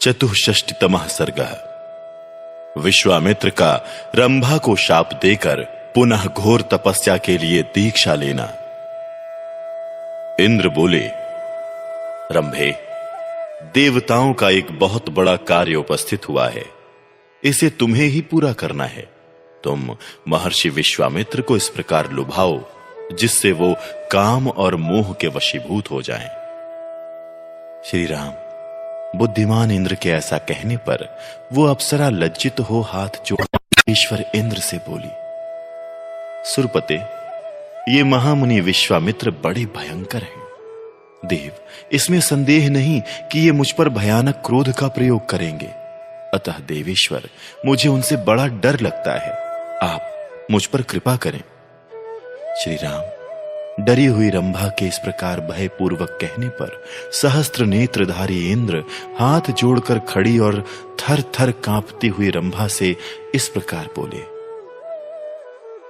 चतुष्षष्टितमः सर्गः। विश्वामित्र का रंभा को शाप देकर पुनः घोर तपस्या के लिए दीक्षा लेना। इंद्र बोले, रंभे, देवताओं का एक बहुत बड़ा कार्य उपस्थित हुआ है, इसे तुम्हें ही पूरा करना है। तुम महर्षि विश्वामित्र को इस प्रकार लुभाओ जिससे वो काम और मोह के वशीभूत हो जाएं। श्री राम, बुद्धिमान इंद्र के ऐसा कहने पर वो अप्सरा लज्जित हो हाथ जोड़ ईश्वर इंद्र से बोली, सुरपते, ये महामुनि विश्वामित्र बड़े भयंकर हैं। देव, इसमें संदेह नहीं कि ये मुझ पर भयानक क्रोध का प्रयोग करेंगे। अतः देवेश्वर, मुझे उनसे बड़ा डर लगता है, आप मुझ पर कृपा करें। श्री राम, डरी हुई रंभा के इस प्रकार भयपूर्वक कहने पर सहस्त्र नेत्रधारी इंद्र हाथ जोड़कर खड़ी और थर थर कांपती हुई रंभा से इस प्रकार बोले,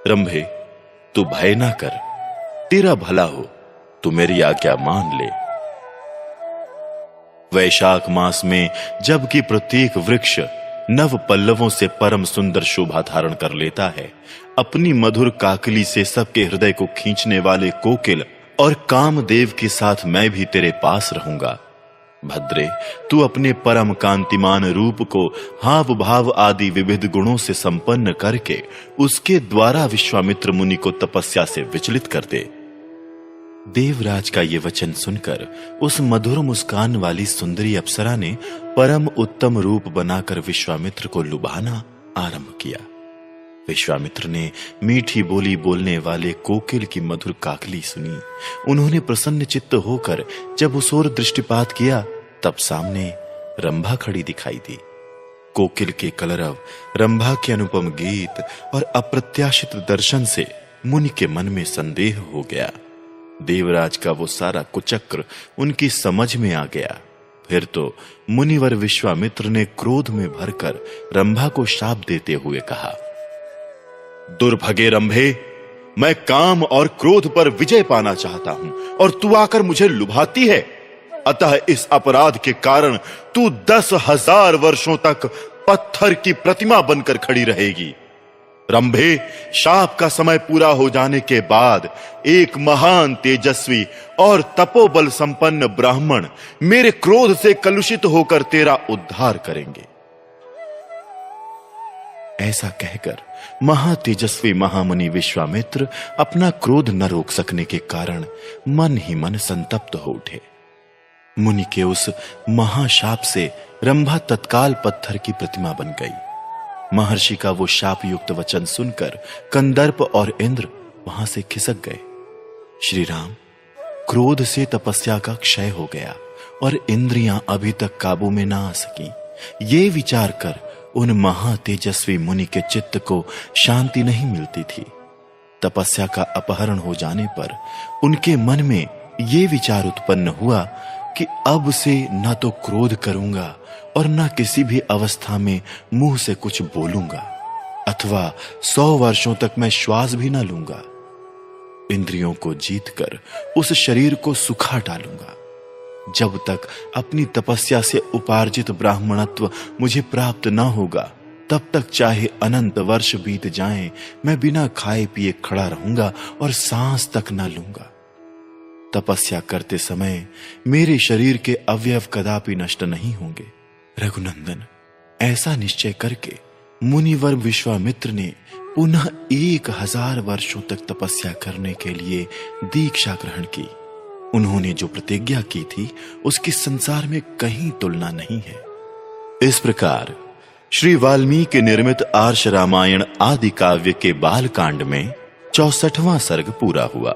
रंभे, तू भय ना कर, तेरा भला हो, तू मेरी आज्ञा मान ले। वैशाख मास में जबकि प्रत्येक वृक्ष नव पल्लवों से परम सुंदर शोभा धारण कर लेता है, अपनी मधुर काकली से सबके हृदय को खींचने वाले कोकिल और कामदेव के साथ मैं भी तेरे पास रहूंगा। भद्रे, तू अपने परम कांतिमान रूप को हाव भाव आदि विविध गुणों से संपन्न करके उसके द्वारा विश्वामित्र मुनि को तपस्या से विचलित कर दे। देवराज का ये वचन सुनकर उस मधुर मुस्कान वाली सुंदरी अप्सरा ने परम उत्तम रूप बनाकर विश्वामित्र को लुभाना आरंभ किया। विश्वामित्र ने मीठी बोली बोलने वाले कोकिल की मधुर काकली सुनी। उन्होंने प्रसन्न चित्त होकर जब उस ओर दृष्टिपात किया, तब सामने रंभा खड़ी दिखाई दी। कोकिल के कलरव, रंभा के अनुपम गीत और अप्रत्याशित दर्शन से मुनि के मन में संदेह हो गया। देवराज का वो सारा कुचक्र उनकी समझ में आ गया। फिर तो मुनिवर विश्वामित्र ने क्रोध में भरकर रंभा को शाप देते हुए कहा, दुर्भगे रंभे, मैं काम और क्रोध पर विजय पाना चाहता हूं और तू आकर मुझे लुभाती है। अतः इस अपराध के कारण तू 10,000 वर्षों तक पत्थर की प्रतिमा बनकर खड़ी रहेगी। रंभे, शाप का समय पूरा हो जाने के बाद एक महान तेजस्वी और तपोबल संपन्न ब्राह्मण मेरे क्रोध से कलुषित होकर तेरा उद्धार करेंगे। ऐसा कहकर महातेजस्वी महामुनि विश्वामित्र अपना क्रोध न रोक सकने के कारण मन ही मन संतप्त हो उठे। मुनि के उस महाशाप से रंभा तत्काल पत्थर की प्रतिमा बन गई। महर्षि का वो शाप युक्त वचन सुनकर कंदर्प और इंद्र वहां से खिसक गए। श्री राम, क्रोध से तपस्या का क्षय हो गया और इंद्रियां अभी तक काबू में ना आ सकी। ये विचार कर उन महातेजस्वी मुनि के चित्त को शांति नहीं मिलती थी। तपस्या का अपहरण हो जाने पर उनके मन में ये विचार उत्पन्न हुआ कि अब से न तो क्रोध करूंगा और न किसी भी अवस्था में मुंह से कुछ बोलूंगा, अथवा 100 वर्षों तक मैं श्वास भी न लूंगा। इंद्रियों को जीतकर उस शरीर को सुखा डालूंगा। जब तक अपनी तपस्या से उपार्जित ब्राह्मणत्व मुझे प्राप्त न होगा, तब तक चाहे अनंत वर्ष बीत जाएं, मैं बिना खाए पिए खड़ा रहूंगा और सांस तक न लूंगा। तपस्या करते समय मेरे शरीर के अवयव कदापि नष्ट नहीं होंगे। रघुनंदन, ऐसा निश्चय करके मुनिवर विश्वामित्र ने पुनः 1000 वर्षों तक तपस्या करने के लिए दीक्षा ग्रहण की। उन्होंने जो प्रतिज्ञा की थी उसकी संसार में कहीं तुलना नहीं है। इस प्रकार श्री वाल्मीकि निर्मित आर्ष रामायण आदि काव्य के बालकांड में 64वां सर्ग पूरा हुआ।